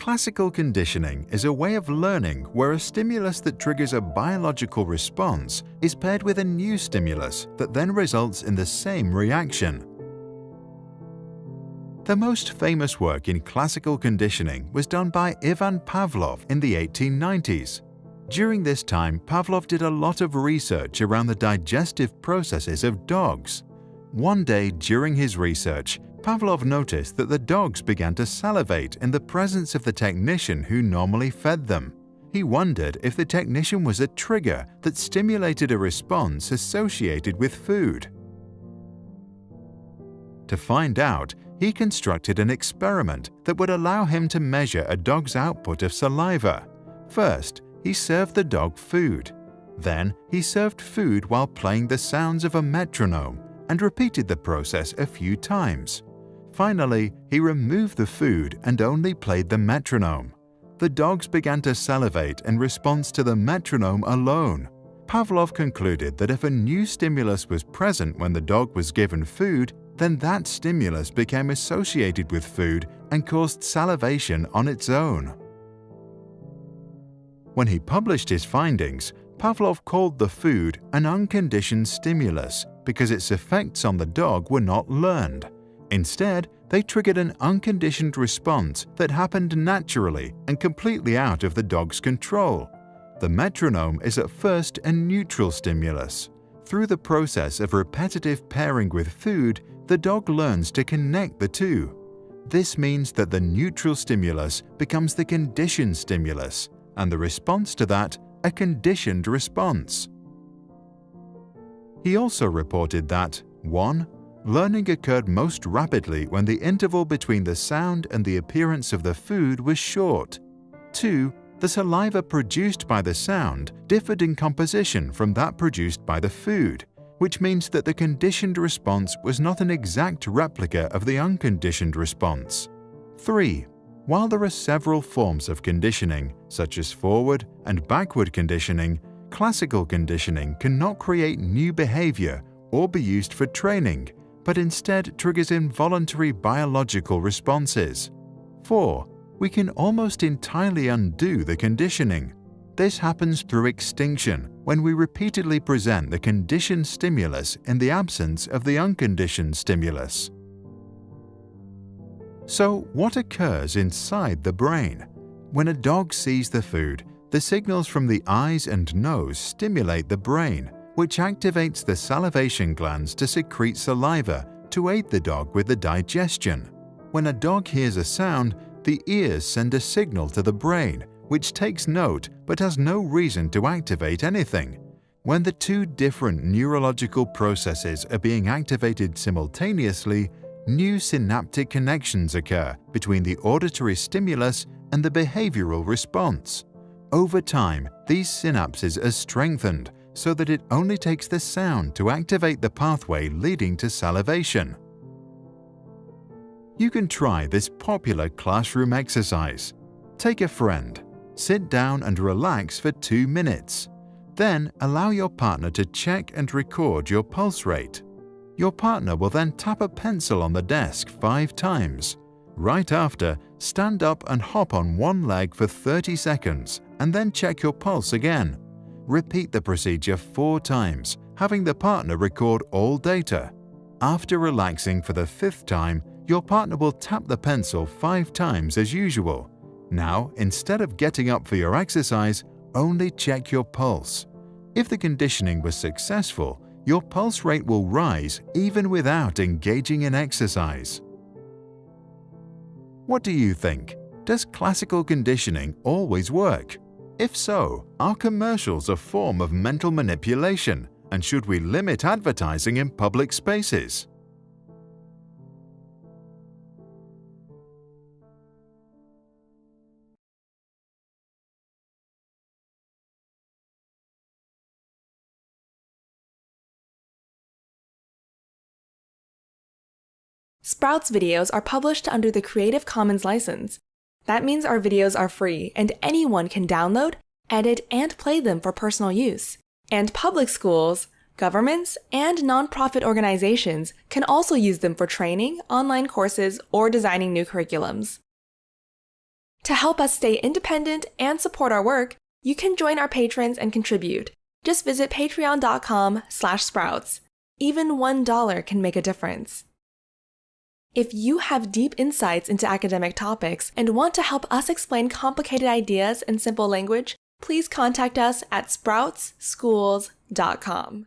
Classical conditioning is a way of learning where a stimulus that triggers a biological response is paired with a new stimulus that then results in the same reaction. The most famous work in classical conditioning was done by Ivan Pavlov in the 1890s. During this time, Pavlov did a lot of research around the digestive processes of dogs. One day during his research, Pavlov noticed that the dogs began to salivate in the presence of the technician who normally fed them. He wondered if the technician was a trigger that stimulated a response associated with food. To find out, he constructed an experiment that would allow him to measure a dog's output of saliva. First, he served the dog food. Then, he served food while playing the sounds of a metronome and repeated the process a few times. Finally, he removed the food and only played the metronome. The dogs began to salivate in response to the metronome alone. Pavlov concluded that if a new stimulus was present when the dog was given food, then that stimulus became associated with food and caused salivation on its own. When he published his findings, Pavlov called the food an unconditioned stimulus because its effects on the dog were not learned. Instead, they triggered an unconditioned response that happened naturally and completely out of the dog's control. The metronome is at first a neutral stimulus. Through the process of repetitive pairing with food, the dog learns to connect the two. This means that the neutral stimulus becomes the conditioned stimulus, and the response to that, a conditioned response. He also reported that 1. Learning occurred most rapidly when the interval between the sound and the appearance of the food was short. 2. The saliva produced by the sound differed in composition from that produced by the food, which means that the conditioned response was not an exact replica of the unconditioned response. 3. While there are several forms of conditioning, such as forward and backward conditioning, classical conditioning cannot create new behavior or be used for training, but instead triggers involuntary biological responses. 4. We can almost entirely undo the conditioning. This happens through extinction when we repeatedly present the conditioned stimulus in the absence of the unconditioned stimulus. So, what occurs inside the brain? When a dog sees the food, the signals from the eyes and nose stimulate the brain, which activates the salivation glands to secrete saliva to aid the dog with the digestion. When a dog hears a sound, the ears send a signal to the brain, which takes note but has no reason to activate anything. When the two different neurological processes are being activated simultaneously, new synaptic connections occur between the auditory stimulus and the behavioral response. Over time, these synapses are strengthened so that it only takes the sound to activate the pathway leading to salivation. You can try this popular classroom exercise. Take a friend, sit down and relax for 2 minutes. Then allow your partner to check and record your pulse rate. Your partner will then tap a pencil on the desk 5 times. Right after, stand up and hop on one leg for 30 seconds and then check your pulse again. Repeat the procedure 4 times, having the partner record all data. After relaxing for the 5th time, your partner will tap the pencil 5 times as usual. Now, instead of getting up for your exercise, only check your pulse. If the conditioning was successful, your pulse rate will rise even without engaging in exercise. What do you think? Does classical conditioning always work? If so, are commercials a form of mental manipulation, and should we limit advertising in public spaces? Sprout's videos are published under the Creative Commons license. That means our videos are free and anyone can download, edit, and play them for personal use. And public schools, governments, and nonprofit organizations can also use them for training, online courses, or designing new curriculums. To help us stay independent and support our work, you can join our patrons and contribute. Just visit patreon.com/sprouts. Even $1 can make a difference. If you have deep insights into academic topics and want to help us explain complicated ideas in simple language, please contact us at sproutsschools.com.